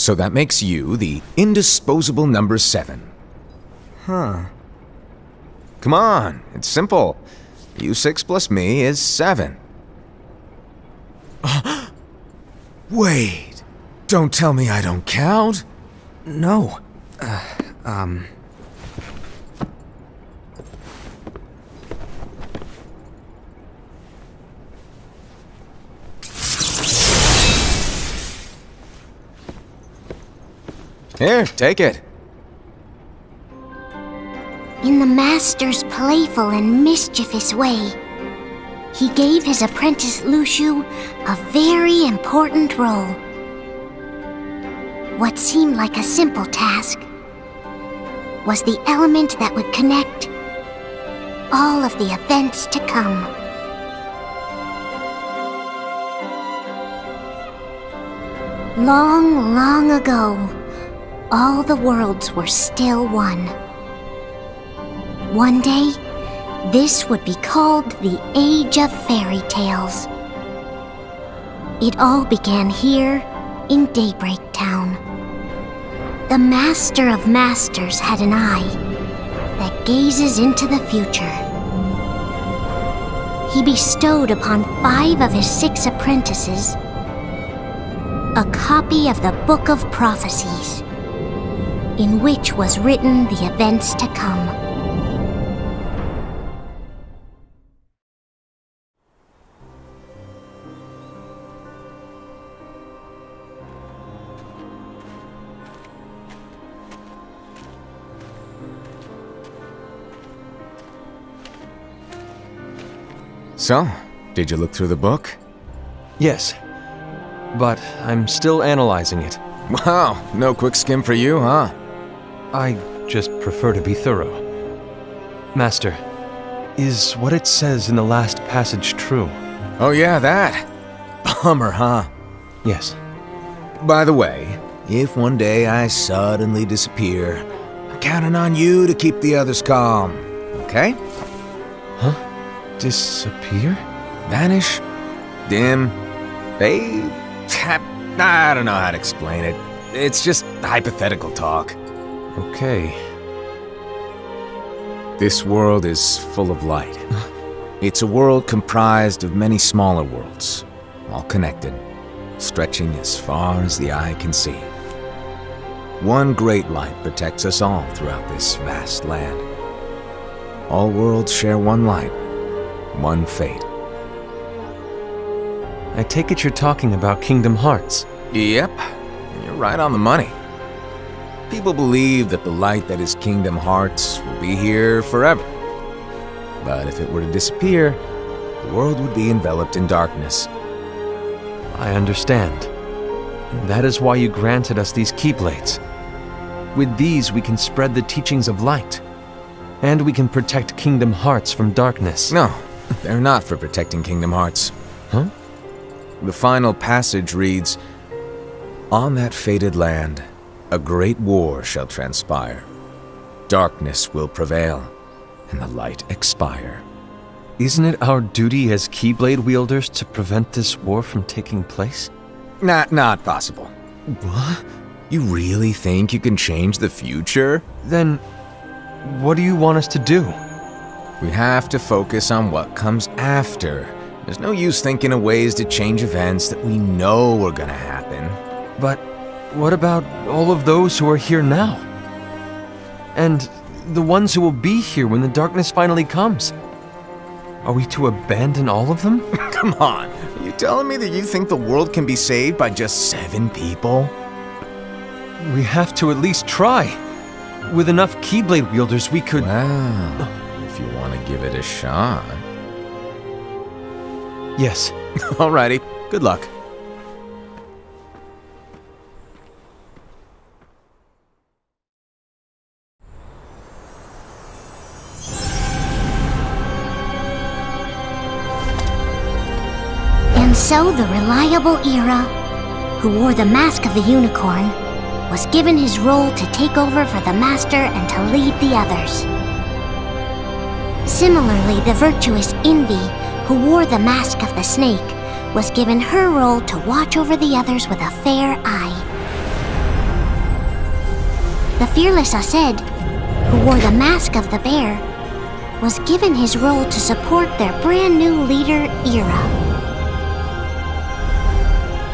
So that makes you the indisposable number 7. Huh. Come on, it's simple. You 6 plus me is 7. Wait, don't tell me I don't count. No. Here, take it. In the master's playful and mischievous way, he gave his apprentice Luciu a very important role. What seemed like a simple task was the element that would connect all of the events to come. Long, long ago, all the worlds were still one. One day, this would be called the Age of Fairy Tales. It all began here in Daybreak Town. The Master of Masters had an eye that gazes into the future. He bestowed upon 5 of his 6 apprentices a copy of the Book of Prophecies, in which was written the events to come. So, did you look through the book? Yes. But I'm still analyzing it. Wow, no quick skim for you, huh? I just prefer to be thorough. Master, is what it says in the last passage true? Oh yeah, that. Bummer, huh? Yes. By the way, if one day I suddenly disappear, I'm counting on you to keep the others calm, okay? Huh? Disappear? Vanish? Dim? Fade? I don't know how to explain it. It's just hypothetical talk. Okay. This world is full of light. It's a world comprised of many smaller worlds, all connected, stretching as far as the eye can see. One great light protects us all throughout this vast land. All worlds share one light, one fate. I take it you're talking about Kingdom Hearts. Yep, you're right on the money. People believe that the light that is Kingdom Hearts will be here forever. But if it were to disappear, the world would be enveloped in darkness. I understand. That is why you granted us these Keyblades. With these we can spread the teachings of light. And we can protect Kingdom Hearts from darkness. No, they're not for protecting Kingdom Hearts. Huh? The final passage reads, "On that fated land, a great war shall transpire. Darkness will prevail, and the light expire." Isn't it our duty as Keyblade wielders to prevent this war from taking place? Not possible. What? You really think you can change the future? Then, what do you want us to do? We have to focus on what comes after. There's no use thinking of ways to change events that we know are gonna happen. But what about all of those who are here now? And the ones who will be here when the darkness finally comes? Are we to abandon all of them? Come on, are you telling me that you think the world can be saved by just 7 people? We have to at least try. With enough Keyblade wielders, we could... Well, if you want to give it a shot. Yes. Alrighty, good luck. And so the reliable Era, who wore the mask of the unicorn, was given his role to take over for the Master and to lead the others. Similarly, the virtuous Envy, who wore the mask of the snake, was given her role to watch over the others with a fair eye. The fearless Ased, who wore the mask of the bear, was given his role to support their brand new leader, Ira.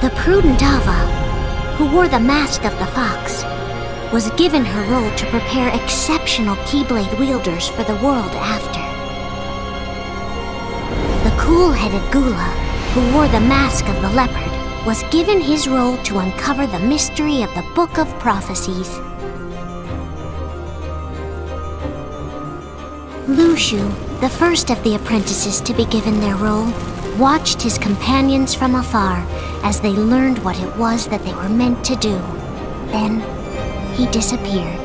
The prudent Ava, who wore the mask of the fox, was given her role to prepare exceptional Keyblade wielders for the world after. The cool-headed Gula, who wore the mask of the leopard, was given his role to uncover the mystery of the Book of Prophecies. Lushu, the first of the apprentices to be given their role, watched his companions from afar as they learned what it was that they were meant to do. Then, he disappeared.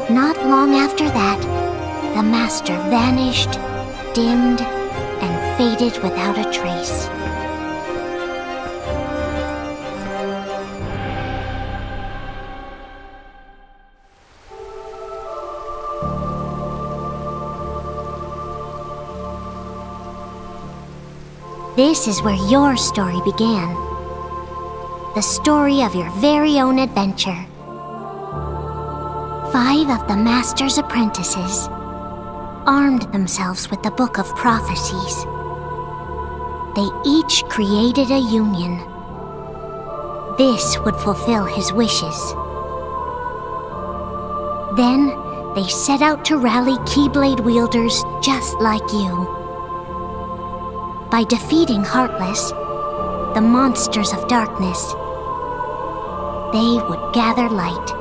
Not long after that, the master vanished, dimmed, and faded without a trace. This is where your story began. The story of your very own adventure. 5 of the Master's apprentices armed themselves with the Book of Prophecies. They each created a union. This would fulfill his wishes. Then, they set out to rally Keyblade wielders just like you. By defeating Heartless, the monsters of darkness, they would gather light.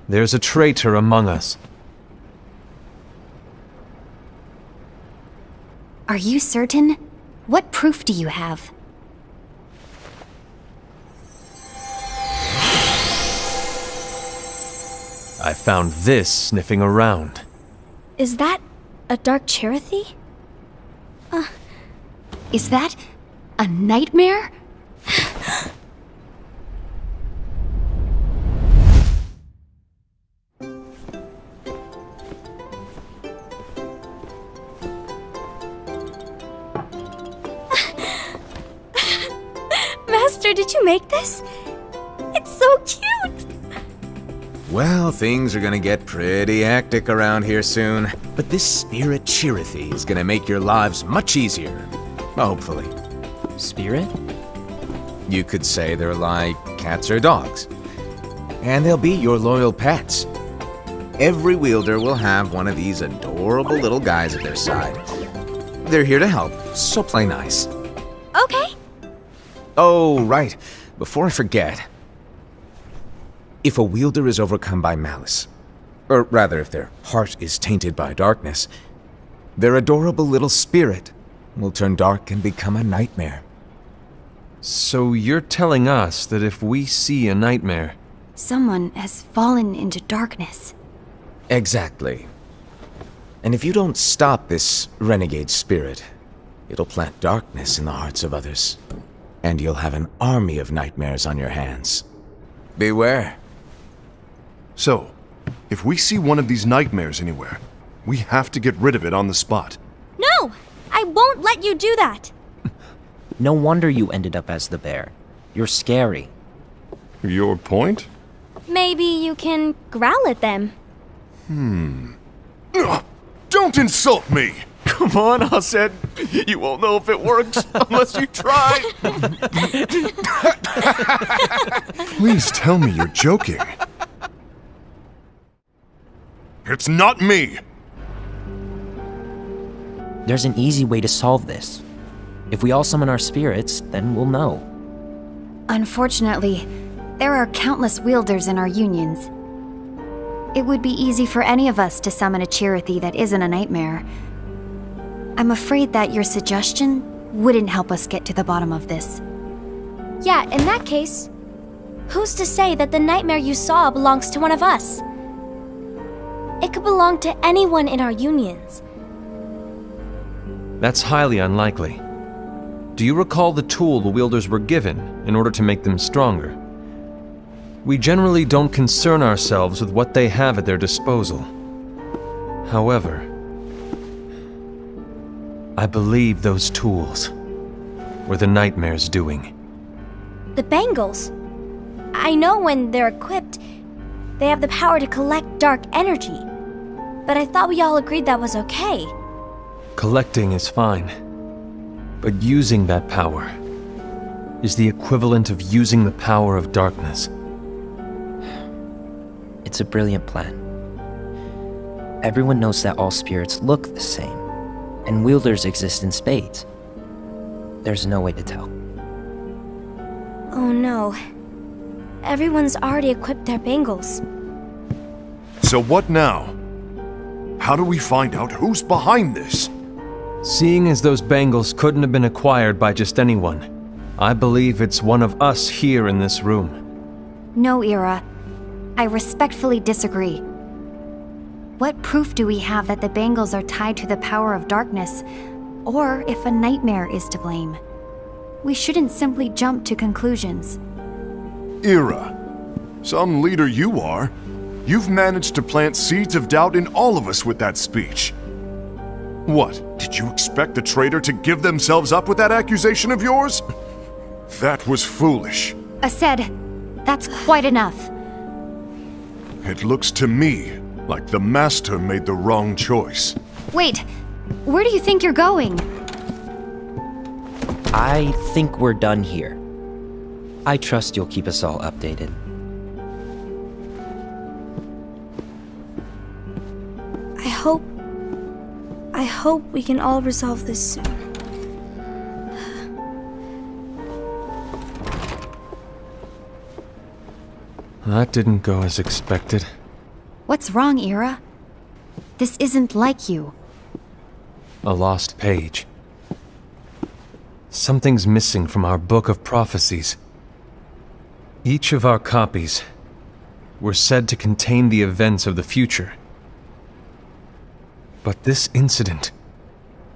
There's a traitor among us. Are you certain? What proof do you have? I found this sniffing around. Is that a dark Cherothy? Is that a nightmare? Master, did you make this? It's so cute! Well, things are gonna get pretty hectic around here soon. But this spirit Cherothy is gonna make your lives much easier. Hopefully. Spirit? You could say they're like cats or dogs. And they'll be your loyal pets. Every wielder will have one of these adorable little guys at their side. They're here to help, so play nice. Okay. Oh, right. Before I forget. If a wielder is overcome by malice, or rather if their heart is tainted by darkness, their adorable little spirit will turn dark and become a nightmare. So you're telling us that if we see a nightmare... Someone has fallen into darkness. Exactly. And if you don't stop this renegade spirit, it'll plant darkness in the hearts of others. And you'll have an army of nightmares on your hands. Beware. So, if we see one of these nightmares anywhere, we have to get rid of it on the spot. No! I won't let you do that! No wonder you ended up as the bear. You're scary. Your point? Maybe you can growl at them. Don't insult me! Come on, Hasid. You won't know if it works unless you try. Please tell me you're joking. It's not me! There's an easy way to solve this. If we all summon our spirits, then we'll know. Unfortunately, there are countless wielders in our unions. It would be easy for any of us to summon a Cherothy that isn't a nightmare. I'm afraid that your suggestion wouldn't help us get to the bottom of this. Yeah, in that case, who's to say that the nightmare you saw belongs to one of us? It could belong to anyone in our unions. That's highly unlikely. do you recall the tool the wielders were given in order to make them stronger? We generally don't concern ourselves with what they have at their disposal. However, I believe those tools were the Nightmare's doing. The bangles. I know when they're equipped, they have the power to collect dark energy. But I thought we all agreed that was okay. Collecting is fine, but using that power is the equivalent of using the power of darkness. It's a brilliant plan. Everyone knows that all spirits look the same, and wielders exist in spades. There's no way to tell. Oh no. Everyone's already equipped their bangles. So what now? How do we find out who's behind this? Seeing as those bangles couldn't have been acquired by just anyone, I believe it's one of us here in this room. No, Ira. I respectfully disagree. What proof do we have that the bangles are tied to the power of darkness, or if a nightmare is to blame? We shouldn't simply jump to conclusions. Ira, some leader you are. You've managed to plant seeds of doubt in all of us with that speech. What, did you expect the traitor to give themselves up with that accusation of yours? That was foolish. Aced, that's quite enough. It looks to me like the Master made the wrong choice. Wait, where do you think you're going? I think we're done here. I trust you'll keep us all updated. I hope we can all resolve this soon. That didn't go as expected. What's wrong, Ira? This isn't like you. A lost page. Something's missing from our book of prophecies. Each of our copies were said to contain the events of the future. But this incident,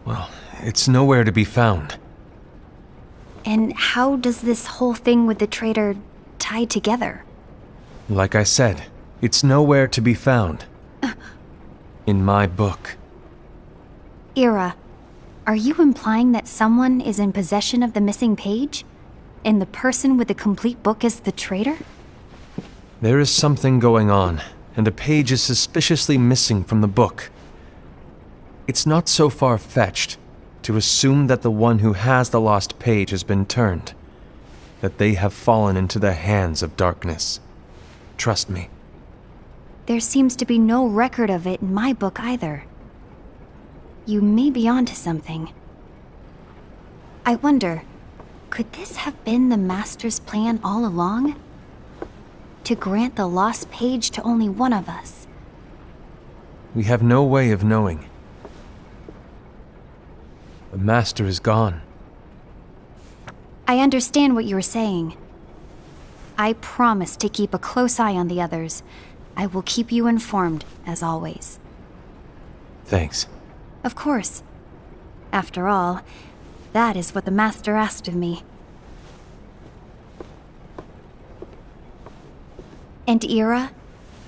well, it's nowhere to be found. And how does this whole thing with the traitor tie together? Like I said, it's nowhere to be found. In my book. Ira, are you implying that someone is in possession of the missing page? And the person with the complete book is the traitor? There is something going on, and a page is suspiciously missing from the book. It's not so far-fetched to assume that the one who has the lost page has been turned, that they have fallen into the hands of darkness. Trust me. There seems to be no record of it in my book either. You may be onto something. I wonder, could this have been the Master's plan all along? To grant the lost page to only one of us? We have no way of knowing. The Master is gone. I understand what you're saying. I promise to keep a close eye on the others. I will keep you informed, as always. Thanks. Of course. After all, that is what the Master asked of me. And Ira,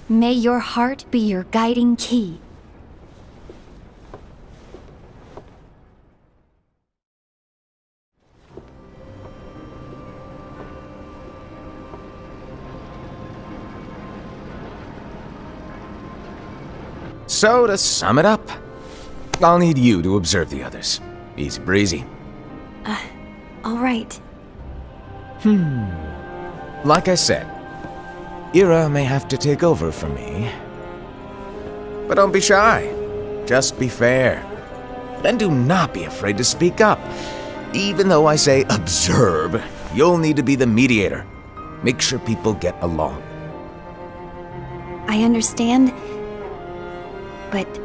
may your heart be your guiding key. So, to sum it up, I'll need you to observe the others. Easy breezy. All right. Like I said, Ira may have to take over for me. But don't be shy. Just be fair. And do not be afraid to speak up. Even though I say observe, you'll need to be the mediator. Make sure people get along. I understand. But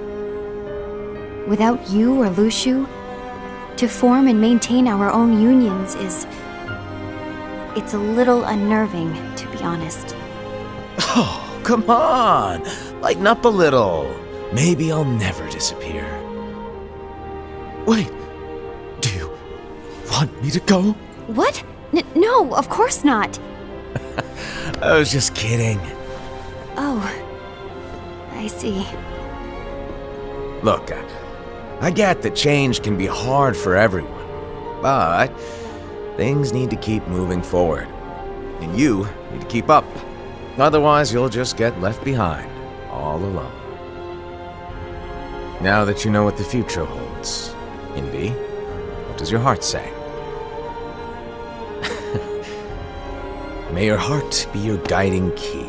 without you or Luciu, to form and maintain our own unions it's a little unnerving, to be honest. Oh, come on! Lighten up a little. Maybe I'll never disappear. Wait, do you want me to go? What? No, of course not. I was just kidding. Oh, I see. Look, I get that change can be hard for everyone, but things need to keep moving forward. And you need to keep up. Otherwise, you'll just get left behind, all alone. Now that you know what the future holds, Envy, what does your heart say? May your heart be your guiding key.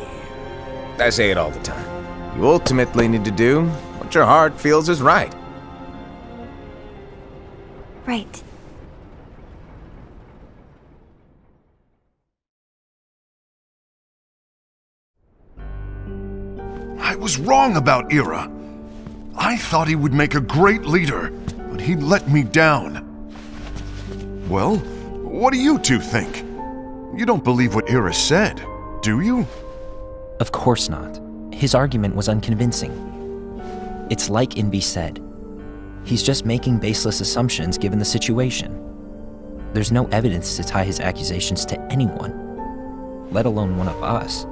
I say it all the time. You ultimately need to do what your heart feels is right. Right. I was wrong about Ira. I thought he would make a great leader, but he let me down. Well, what do you two think? You don't believe what Ira said, do you? Of course not. His argument was unconvincing. It's like Envy said. He's just making baseless assumptions given the situation. There's no evidence to tie his accusations to anyone, let alone one of us.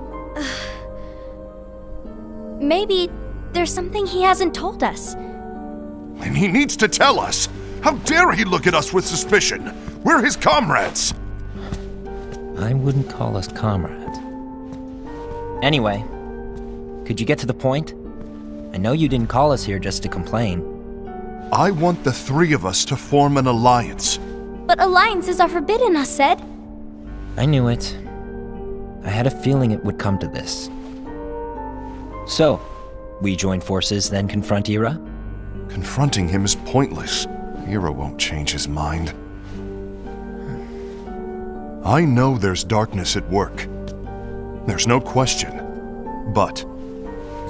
Maybe there's something he hasn't told us. And he needs to tell us. How dare he look at us with suspicion? We're his comrades. I wouldn't call us comrades. Anyway, could you get to the point? I know you didn't call us here just to complain. I want the three of us to form an alliance. But alliances are forbidden, us said. I knew it. I had a feeling it would come to this. So, we join forces, then confront Ira? Confronting him is pointless. Ira won't change his mind. I know there's darkness at work. There's no question. But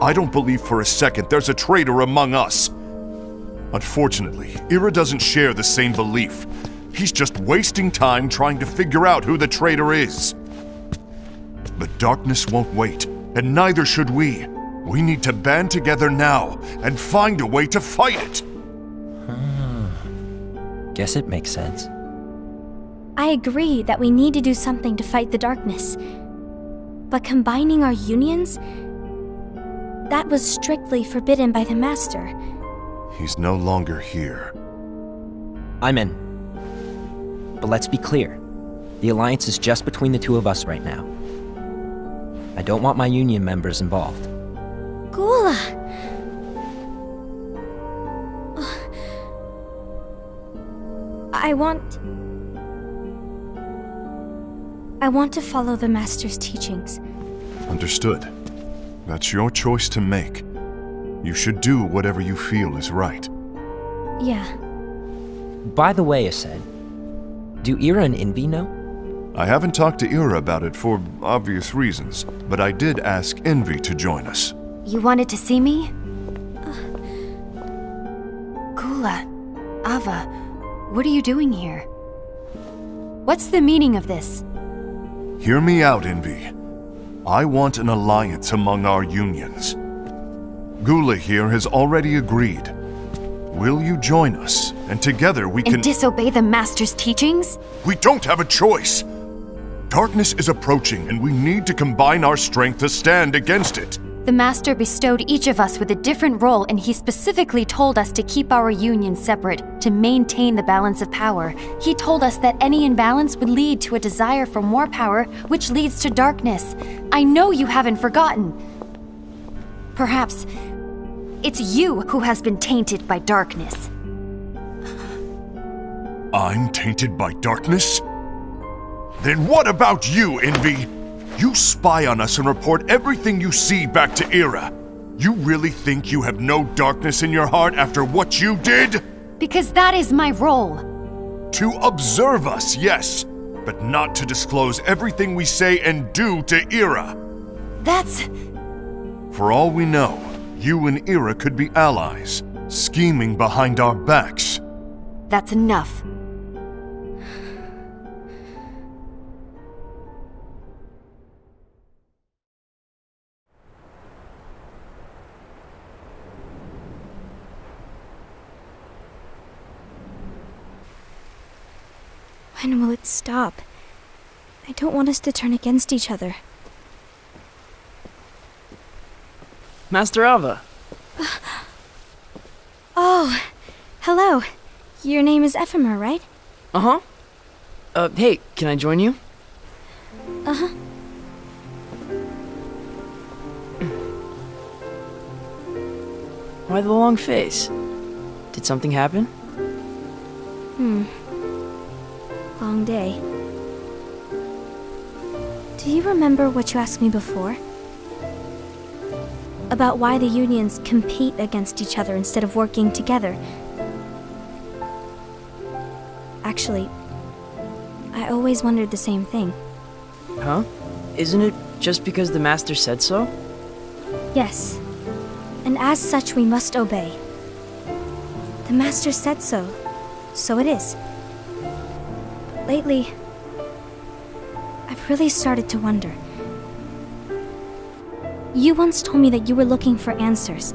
I don't believe for a second there's a traitor among us. Unfortunately, Ira doesn't share the same belief. He's just wasting time trying to figure out who the traitor is. But darkness won't wait, and neither should we. We need to band together now and find a way to fight it. Guess it makes sense. I agree that we need to do something to fight the darkness. But combining our unions? That was strictly forbidden by the Master. He's no longer here. I'm in. But let's be clear. The alliance is just between the two of us right now. I don't want my union members involved. Gula! I want to follow the Master's teachings. Understood. That's your choice to make. You should do whatever you feel is right. Yeah. By the way, Ased, do Ira and Envy know? I haven't talked to Ira about it for obvious reasons, but I did ask Envy to join us. You wanted to see me? Gula, Ava, what are you doing here? What's the meaning of this? Hear me out, Envy. I want an alliance among our unions. Gula here has already agreed. Will you join us? And together we can— And disobey the Master's teachings? We don't have a choice! Darkness is approaching, and we need to combine our strength to stand against it. The Master bestowed each of us with a different role, and he specifically told us to keep our union separate, to maintain the balance of power. He told us that any imbalance would lead to a desire for more power, which leads to darkness. I know you haven't forgotten. Perhaps it's you who has been tainted by darkness. I'm tainted by darkness? Then what about you, Envy? You spy on us and report everything you see back to Ira. You really think you have no darkness in your heart after what you did? Because that is my role. To observe us, yes, but not to disclose everything we say and do to Ira. That's— For all we know, you and Ira could be allies, scheming behind our backs. That's enough. When will it stop? I don't want us to turn against each other. Master Alva. Oh, hello. Your name is Ephemer, right? Uh-huh. Hey, can I join you? Uh-huh. Why the long face? Did something happen? Long day. Do you remember what you asked me before? About why the unions compete against each other instead of working together. Actually, I always wondered the same thing. Huh? Isn't it just because the Master said so? Yes. And as such, we must obey. The Master said so, so it is. But lately, I've really started to wonder. You once told me that you were looking for answers.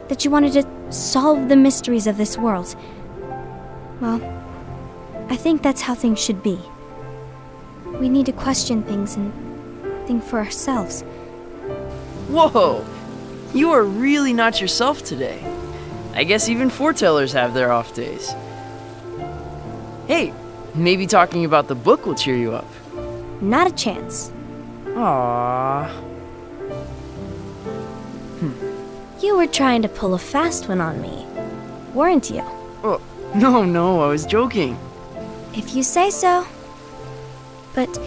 That you wanted to solve the mysteries of this world. Well, I think that's how things should be. We need to question things and think for ourselves. Whoa! You are really not yourself today. I guess even foretellers have their off days. Hey, maybe talking about the book will cheer you up. Not a chance. Aww. You were trying to pull a fast one on me, weren't you? Oh, no, I was joking. If you say so. But,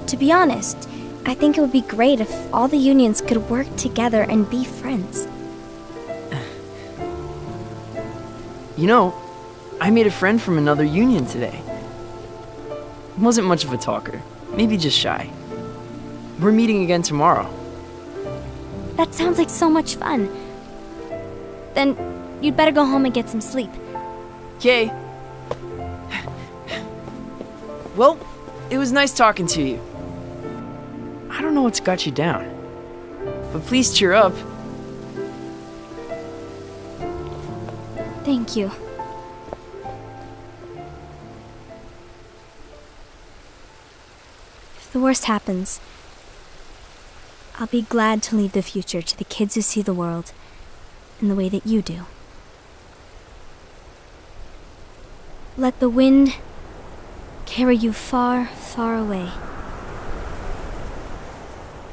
to be honest, I think it would be great if all the unions could work together and be friends. You know, I made a friend from another union today. Wasn't much of a talker, maybe just shy. We're meeting again tomorrow. That sounds like so much fun. Then, you'd better go home and get some sleep. Okay. Well, it was nice talking to you. I don't know what's got you down, but please cheer up. Thank you. If the worst happens, I'll be glad to leave the future to the kids who see the world in the way that you do. Let the wind carry you far, far away.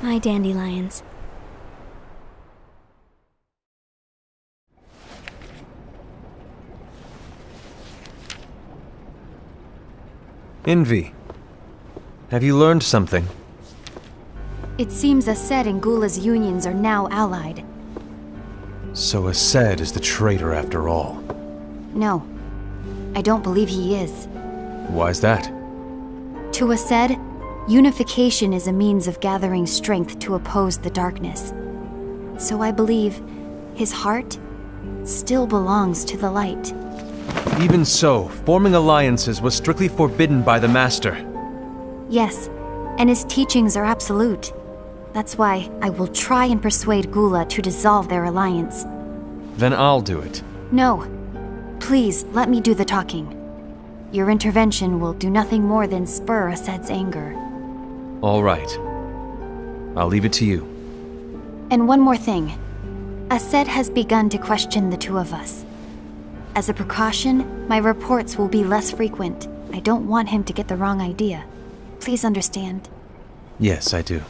My dandelions. Envy. Have you learned something? It seems Ased and Gula's unions are now allied. So Ased is the traitor after all. No, I don't believe he is. Why's that? To Ased, unification is a means of gathering strength to oppose the darkness. So I believe his heart still belongs to the light. Even so, forming alliances was strictly forbidden by the Master. Yes, and his teachings are absolute. That's why I will try and persuade Gula to dissolve their alliance. Then I'll do it. No. Please, let me do the talking. Your intervention will do nothing more than spur Ased's anger. All right. I'll leave it to you. And one more thing. Ased has begun to question the two of us. As a precaution, my reports will be less frequent. I don't want him to get the wrong idea. Please understand. Yes, I do.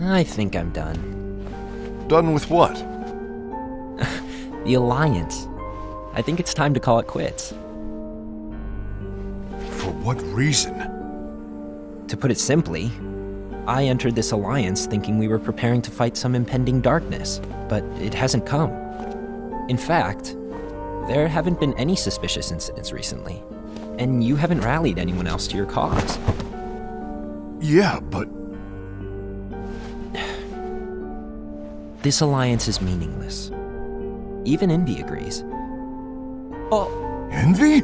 I think I'm done. Done with what? The Alliance. I think it's time to call it quits. For what reason? To put it simply, I entered this alliance thinking we were preparing to fight some impending darkness, but it hasn't come. In fact, there haven't been any suspicious incidents recently, and you haven't rallied anyone else to your cause. Yeah, but... This alliance is meaningless. Even Envy agrees. Oh. Envy?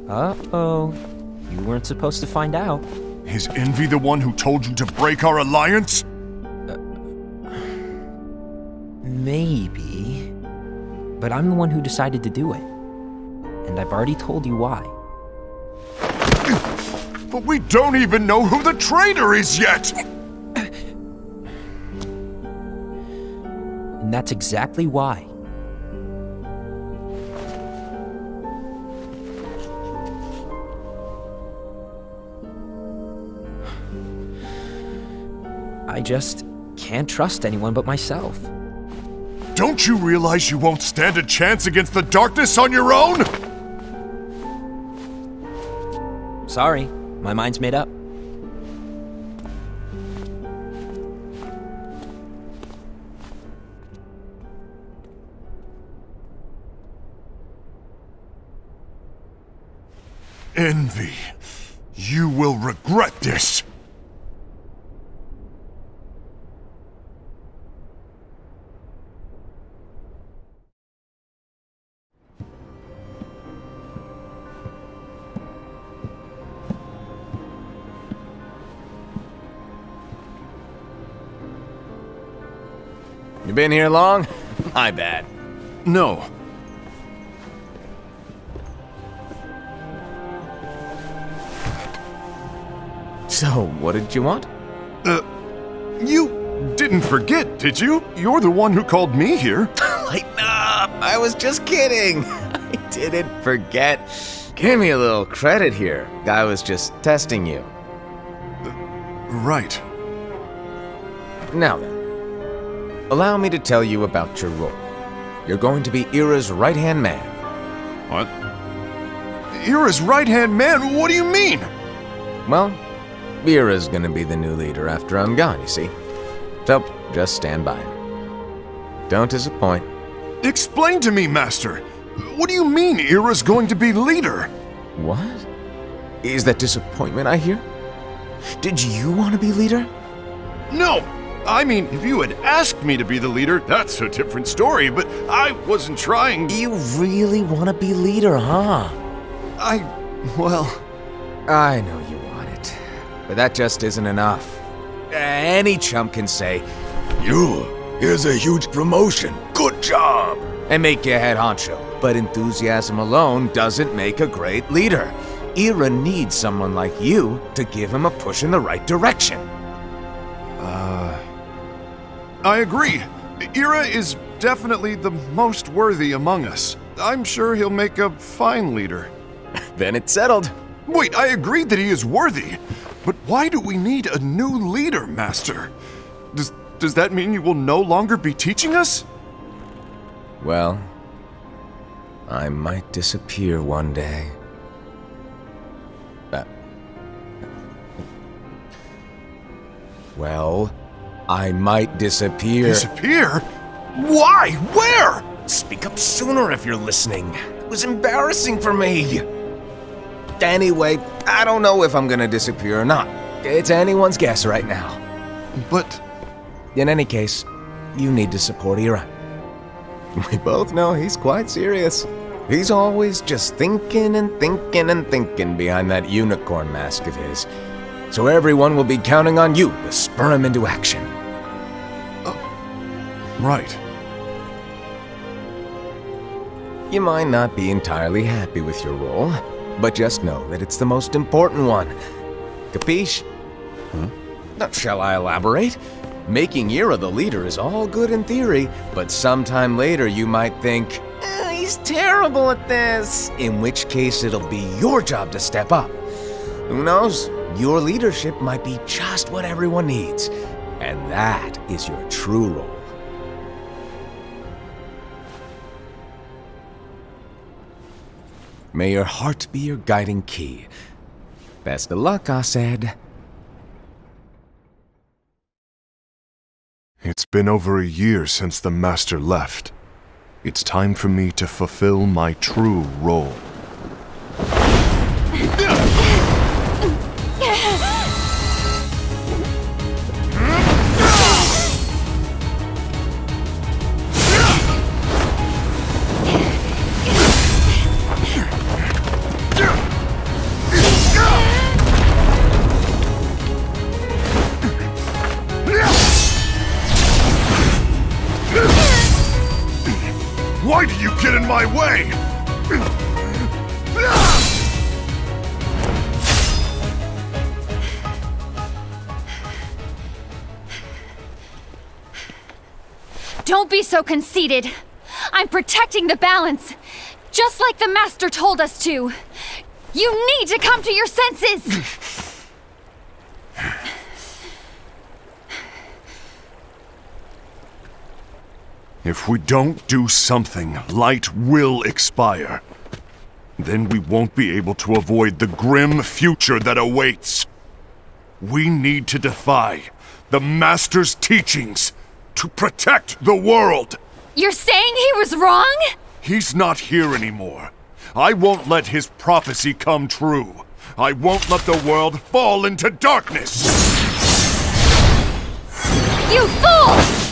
Uh-oh. You weren't supposed to find out. Is Envy the one who told you to break our alliance? Maybe. But I'm the one who decided to do it. And I've already told you why. But we don't even know who the traitor is yet! And that's exactly why. I just can't trust anyone but myself. Don't you realize you won't stand a chance against the darkness on your own? Sorry, my mind's made up. Envy, you will regret this. You been here long? My bad. No. So, what did you want? You didn't forget, did you? You're the one who called me here. Lighten up! I was just kidding. I didn't forget. Give me a little credit here. I was just testing you. Right. Now then, allow me to tell you about your role. You're going to be Ira's right-hand man. What? Ira's right-hand man? What do you mean? Well, Ira's gonna be the new leader after I'm gone, you see. So, just stand by him. Don't disappoint. Explain to me, Master. What do you mean Ira's going to be leader? What? Is that disappointment I hear? Did you want to be leader? No! I mean, if you had asked me to be the leader, that's a different story, but I wasn't trying. You really want to be leader, huh? Well... I know you want it, but that just isn't enough. Any chump can say, here's a huge promotion, good job, and make you head honcho. But enthusiasm alone doesn't make a great leader. Ira needs someone like you to give him a push in the right direction. I agree. Ira is definitely the most worthy among us. I'm sure he'll make a fine leader. Then it's settled. Wait, I agreed that he is worthy. But why do we need a new leader, Master? Does that mean you will no longer be teaching us? Well, I might disappear one day. Well, I might disappear. Disappear? Why? Where? Speak up sooner if you're listening. It was embarrassing for me. Anyway, I don't know if I'm gonna disappear or not. It's anyone's guess right now. But... In any case, you need to support Ira. We both know he's quite serious. He's always just thinking and thinking and thinking behind that unicorn mask of his. So everyone will be counting on you to spur him into action. Right. You might not be entirely happy with your role, but just know that it's the most important one. Capiche? Now, shall I elaborate? Making Ira the leader is all good in theory, but sometime later you might think, he's terrible at this, in which case it'll be your job to step up. Who knows? Your leadership might be just what everyone needs, and that is your true role. May your heart be your guiding key. Best of luck, I said. It's been over a year since the Master left. It's time for me to fulfill my true role. in my way! Don't be so conceited. I'm protecting the balance, just like the Master told us to. You need to come to your senses! If we don't do something, light will expire. Then we won't be able to avoid the grim future that awaits. We need to defy the Master's teachings to protect the world. You're saying he was wrong? He's not here anymore. I won't let his prophecy come true. I won't let the world fall into darkness. You fool!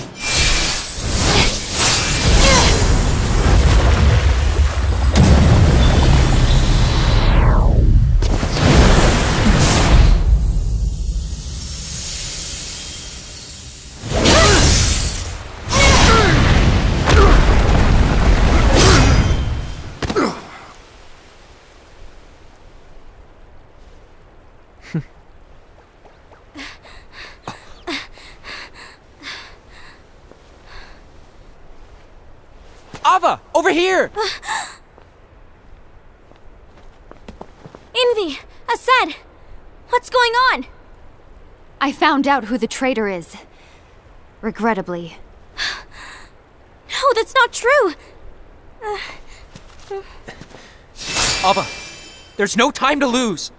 Ava! Over here! Envy! Asad! What's going on? I found out who the traitor is. Regrettably. No, that's not true! Ava! There's no time to lose!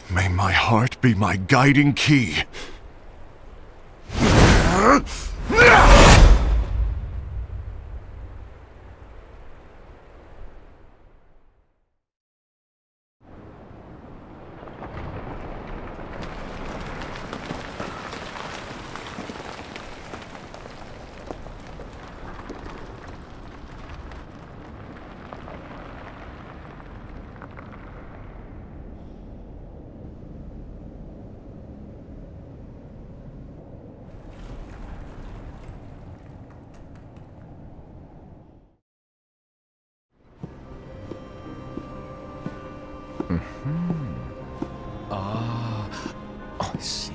May my heart be my guiding key.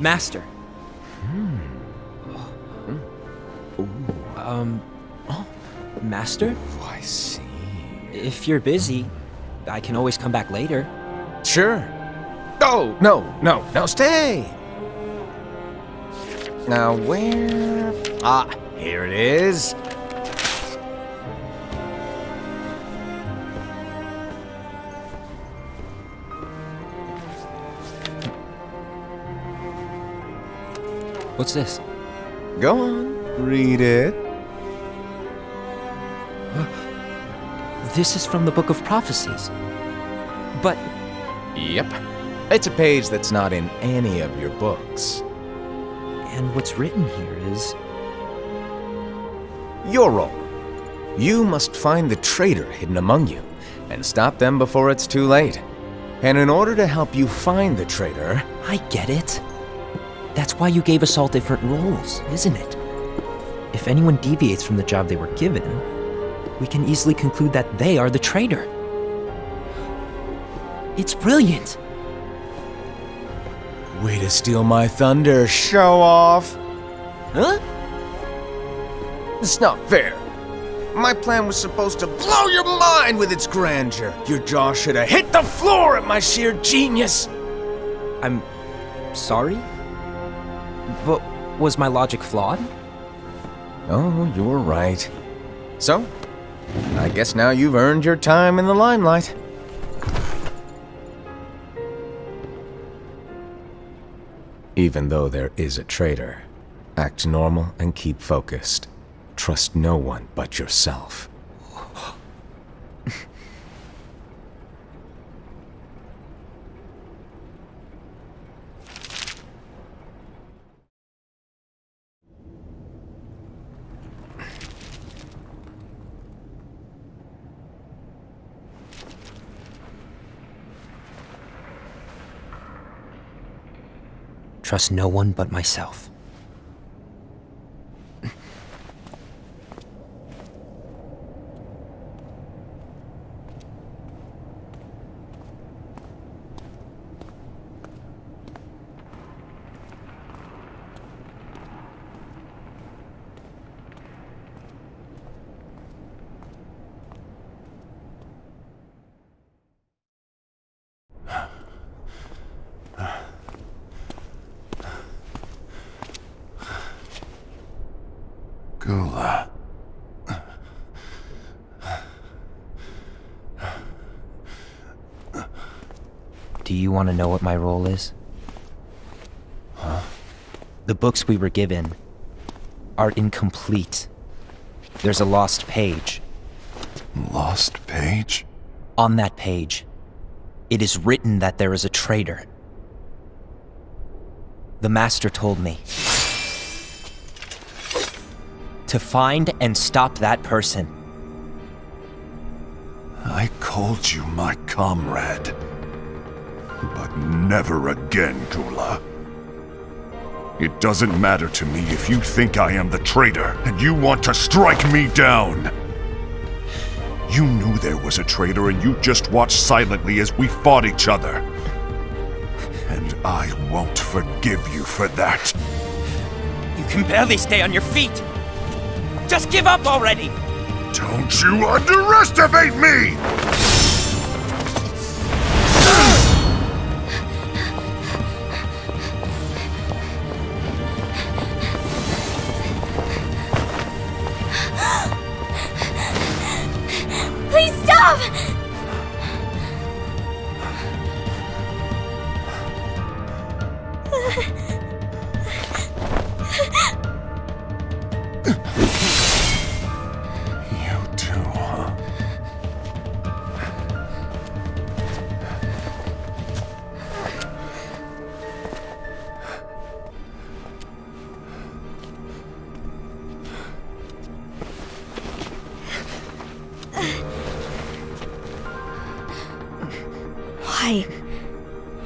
Master. Master? Oh, I see. If you're busy, I can always come back later. Sure. Oh, no, stay! Now where... Ah, here it is. What's this? Go on, read it. This is from the Book of Prophecies. But... Yep. It's a page that's not in any of your books. And what's written here is... Your role. You must find the traitor hidden among you, and stop them before it's too late. And in order to help you find the traitor... I get it. That's why you gave us all different roles, isn't it? If anyone deviates from the job they were given, we can easily conclude that they are the traitor. It's brilliant! Way to steal my thunder, show off! Huh? It's not fair. My plan was supposed to blow your mind with its grandeur. Your jaw should have hit the floor at my sheer genius! I'm... sorry? But was my logic flawed? Oh, you were right. So, I guess now you've earned your time in the limelight. Even though there is a traitor, act normal and keep focused. Trust no one but yourself. Trust no one but myself. Gula. Do you want to know what my role is? Huh? The books we were given are incomplete. There's a lost page. Lost page? On that page, it is written that there is a traitor. The Master told me to find and stop that person. I called you my comrade. But never again, Gula. It doesn't matter to me if you think I am the traitor and you want to strike me down. You knew there was a traitor and you just watched silently as we fought each other. And I won't forgive you for that. You can barely stay on your feet. Just give up already! Don't you underestimate me! Please stop! You too, huh?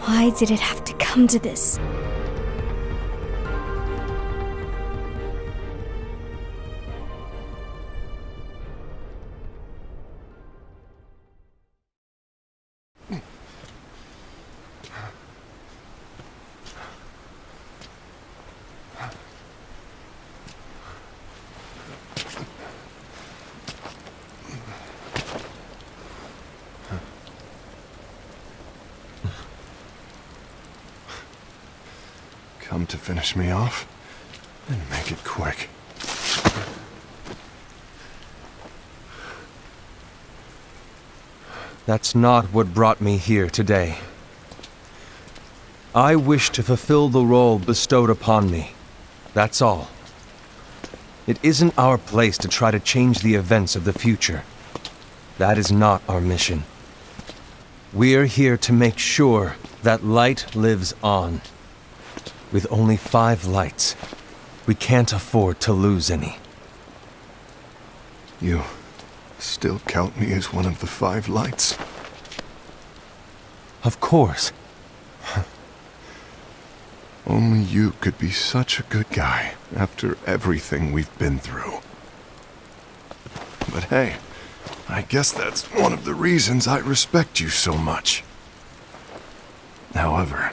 Why did it have to come to this? Come to finish me off? Then make it quick. That's not what brought me here today. I wish to fulfill the role bestowed upon me. That's all. It isn't our place to try to change the events of the future. That is not our mission. We're here to make sure that light lives on. With only 5 lights, we can't afford to lose any. You still count me as one of the 5 lights? Of course. Only you could be such a good guy after everything we've been through. But hey, I guess that's one of the reasons I respect you so much. However,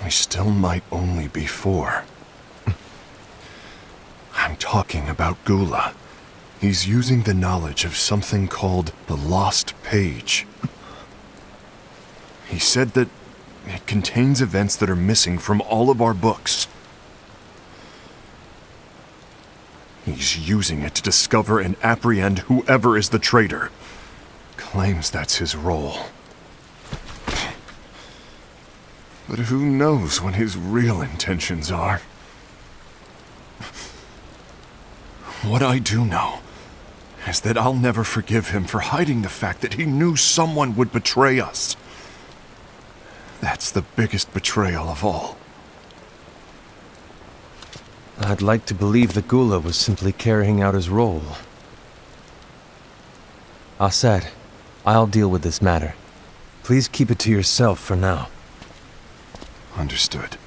we still might only be 4. I'm talking about Gula. He's using the knowledge of something called the Lost Page. He said that it contains events that are missing from all of our books. He's using it to discover and apprehend whoever is the traitor. Claims that's his role. But who knows what his real intentions are? What I do know is that I'll never forgive him for hiding the fact that he knew someone would betray us. That's the biggest betrayal of all. I'd like to believe that Gula was simply carrying out his role. Hacer, I'll deal with this matter. Please keep it to yourself for now. Understood.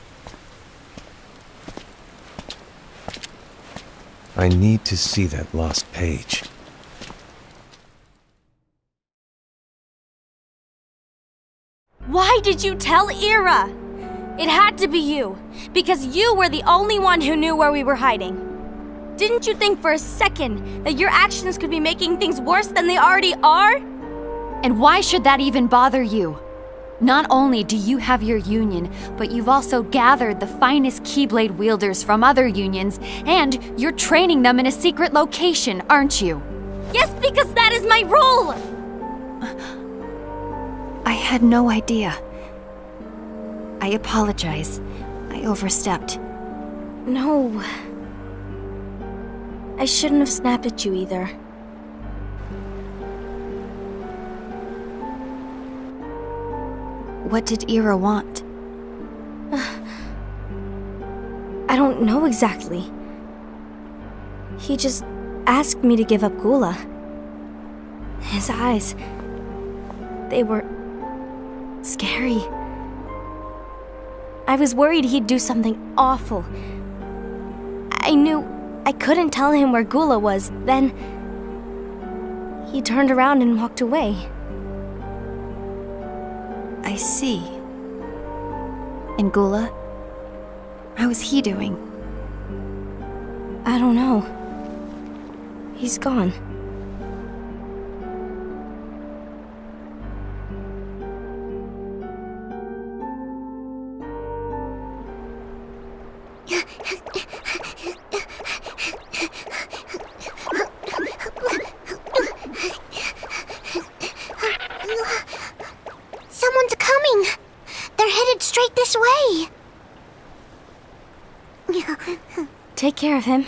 I need to see that lost page. Why did you tell Ira? It had to be you, because you were the only one who knew where we were hiding. Didn't you think for a second that your actions could be making things worse than they already are? And why should that even bother you? Not only do you have your union, but you've also gathered the finest Keyblade wielders from other unions, and you're training them in a secret location, aren't you? Yes, because that is my role! I had no idea. I apologize. I overstepped. No. I shouldn't have snapped at you either. What did Ira want? I don't know exactly. He just asked me to give up Gula. His eyes, they were scary. I was worried he'd do something awful. I knew I couldn't tell him where Gula was. Then he turned around and walked away. I see. And Gula? How is he doing? I don't know. He's gone. Someone's coming! They're headed straight this way! Take care of him.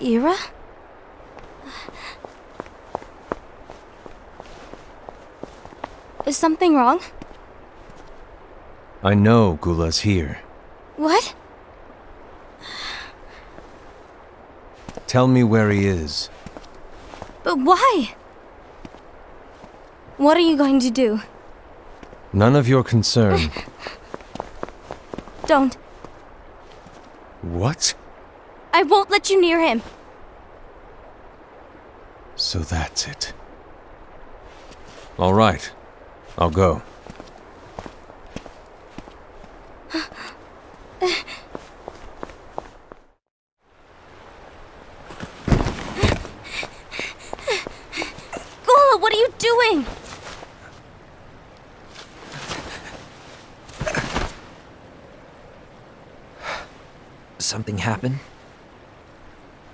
Ira? Is something wrong? I know Gula's here. What? Tell me where he is. But why? What are you going to do? None of your concern. Don't. What? I won't let you near him. So that's it. All right. I'll go. Gula, what are you doing? Something happened?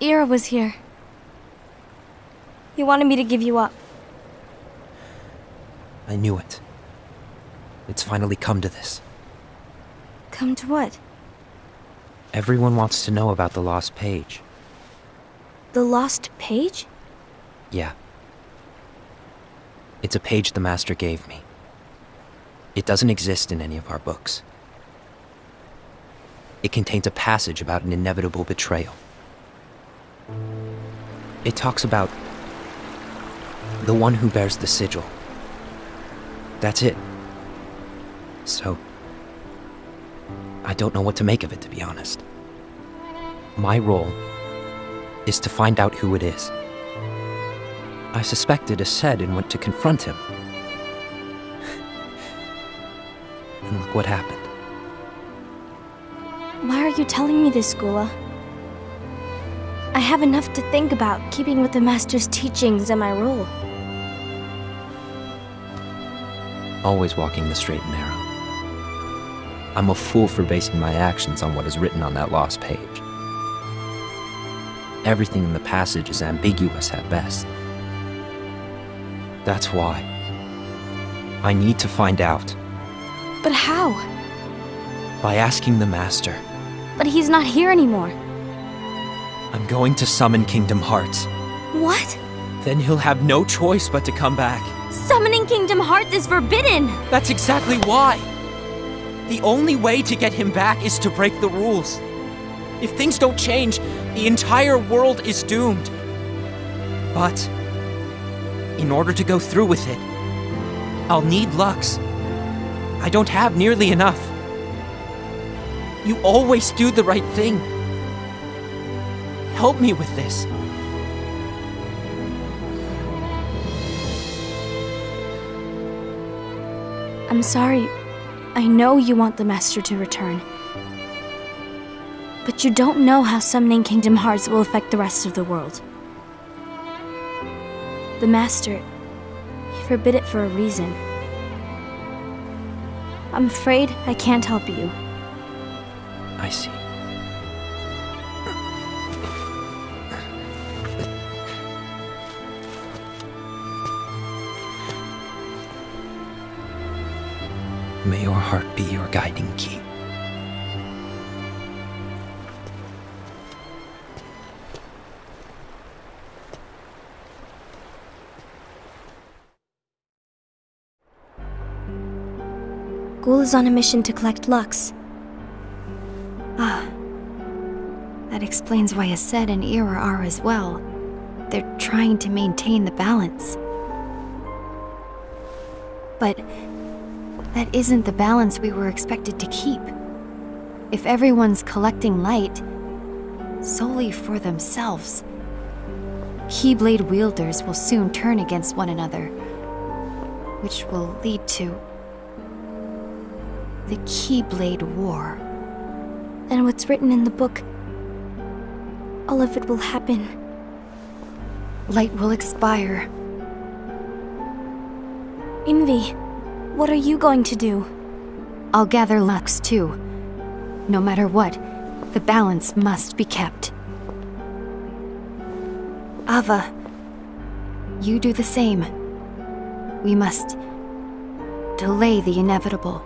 Ira was here. He wanted me to give you up. I knew it. It's finally come to this. Come to what? Everyone wants to know about the lost page. The lost page? Yeah. It's a page the Master gave me. It doesn't exist in any of our books. It contains a passage about an inevitable betrayal. It talks about the one who bears the sigil. That's it. So, I don't know what to make of it, to be honest. My role is to find out who it is. I suspected Aced and went to confront him. And look what happened. Why are you telling me this, Gula? I have enough to think about, keeping with the Master's teachings and my role. Always walking the straight and narrow. I'm a fool for basing my actions on what is written on that lost page. Everything in the passage is ambiguous at best. That's why I need to find out. But how? By asking the Master. But he's not here anymore. I'm going to summon Kingdom Hearts. What? Then he'll have no choice but to come back. Summoning Kingdom Hearts is forbidden! That's exactly why! The only way to get him back is to break the rules. If things don't change, the entire world is doomed. But in order to go through with it, I'll need Lux. I don't have nearly enough. You always do the right thing. Help me with this. I'm sorry. I know you want the Master to return. But you don't know how summoning Kingdom Hearts will affect the rest of the world. The Master, he forbid it for a reason. I'm afraid I can't help you. I see. May your heart be your guiding key. Ghoul is on a mission to collect Lux. Ah. That explains why Hacer and Ira are as well. They're trying to maintain the balance. But that isn't the balance we were expected to keep. If everyone's collecting light solely for themselves, Keyblade wielders will soon turn against one another, which will lead to the Keyblade War. And what's written in the book, all of it will happen. Light will expire. Envy, what are you going to do? I'll gather Lux too. No matter what, the balance must be kept. Ava, you do the same. We must delay the inevitable.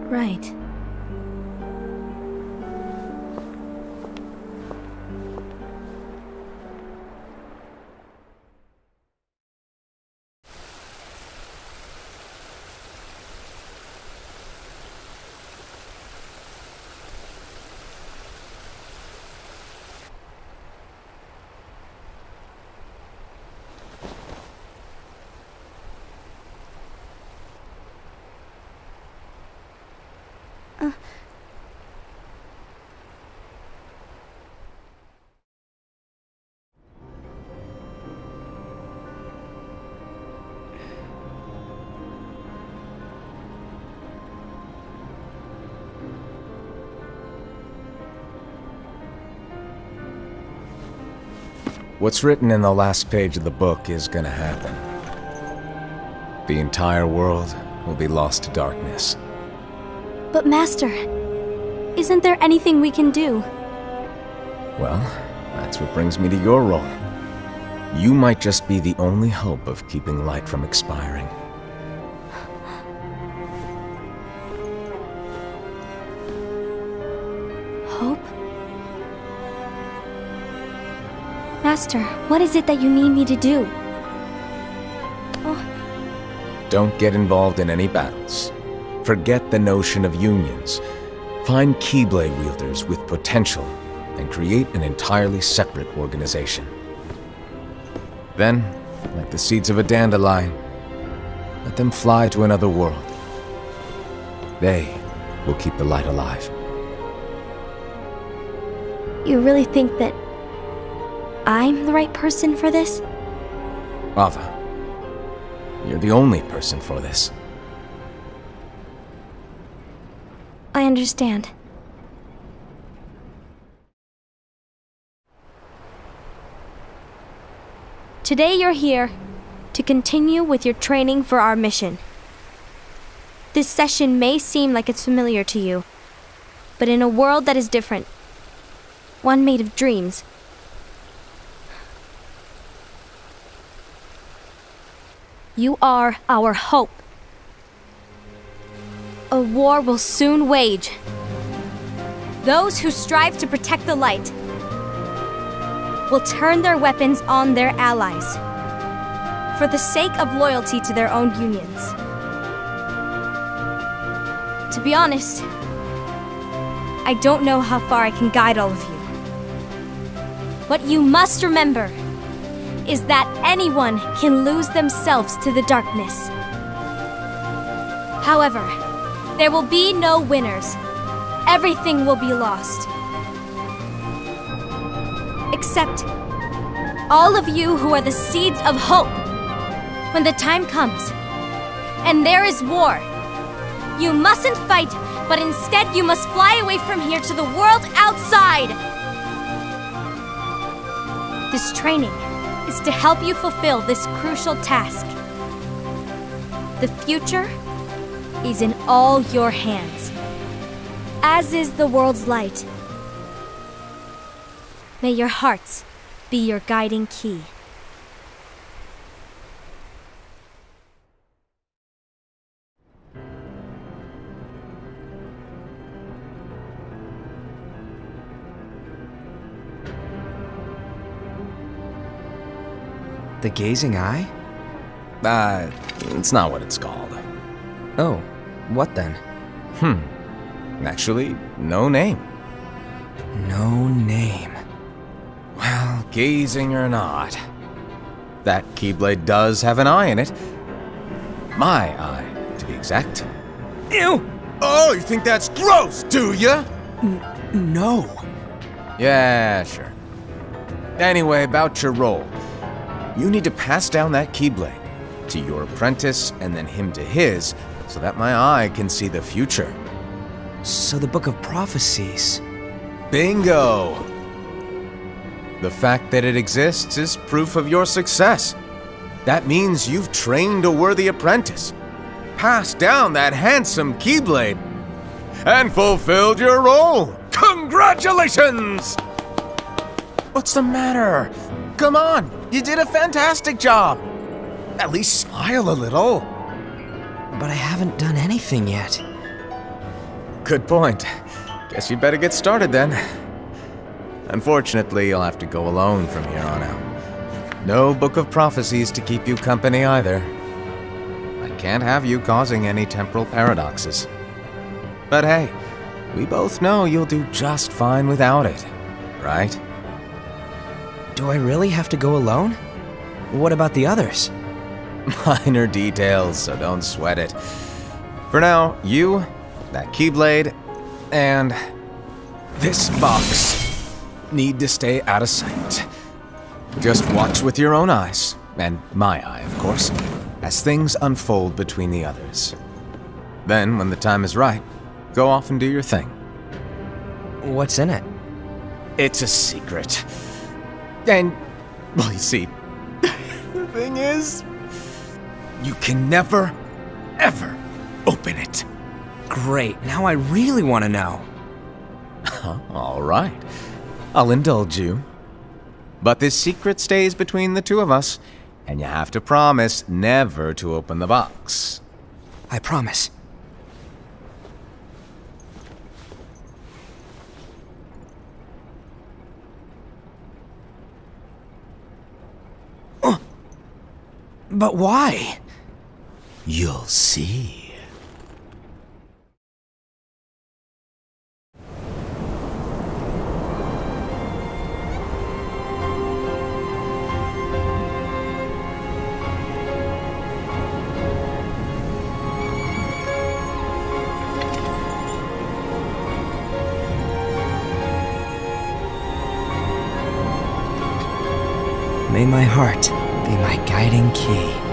Right. What's written in the last page of the book is gonna happen. The entire world will be lost to darkness. But Master, isn't there anything we can do? Well, that's what brings me to your role. You might just be the only hope of keeping light from expiring. Hope? Master, what is it that you need me to do? Don't get involved in any battles. Forget the notion of unions. Find Keyblade wielders with potential and create an entirely separate organization. Then, like the seeds of a dandelion, let them fly to another world. They will keep the light alive. You really think that I'm the right person for this? Ava, you're the only person for this. I understand. Today you're here to continue with your training for our mission. This session may seem like it's familiar to you, but in a world that is different, one made of dreams, you are our hope. A war will soon wage. Those who strive to protect the light will turn their weapons on their allies for the sake of loyalty to their own unions. To be honest, I don't know how far I can guide all of you. What you must remember is that anyone can lose themselves to the darkness. However, there will be no winners. Everything will be lost. Except all of you who are the seeds of hope. When the time comes, and there is war, you mustn't fight, but instead you must fly away from here to the world outside. This training is to help you fulfill this crucial task. The future is in all your hands, as is the world's light. May your hearts be your guiding key. The gazing eye? It's not what it's called. Oh, what then? Actually, no name. No name. Well, gazing or not, that Keyblade does have an eye in it. My eye, to be exact. Ew! Oh, you think that's gross, do ya? No. Yeah, sure. Anyway, about your role. You need to pass down that Keyblade to your apprentice and then him to his, so that my eye can see the future. So the Book of Prophecies. Bingo! The fact that it exists is proof of your success. That means you've trained a worthy apprentice, passed down that handsome Keyblade, and fulfilled your role. Congratulations! What's the matter? Come on, you did a fantastic job. At least smile a little. But I haven't done anything yet. Good point. Guess you'd better get started then. Unfortunately, you'll have to go alone from here on out. No Book of Prophecies to keep you company either. I can't have you causing any temporal paradoxes. But hey, we both know you'll do just fine without it, right? Do I really have to go alone? What about the others? Minor details, so don't sweat it. For now, you, that Keyblade, and this box need to stay out of sight. Just watch with your own eyes, and my eye, of course, as things unfold between the others. Then, when the time is right, go off and do your thing. What's in it? It's a secret. And, well, you see, the thing is, you can never, ever open it. Great, now I really want to know. All right, I'll indulge you. But this secret stays between the two of us, and you have to promise never to open the box. I promise. But why? You'll see. May my heart be my guiding key.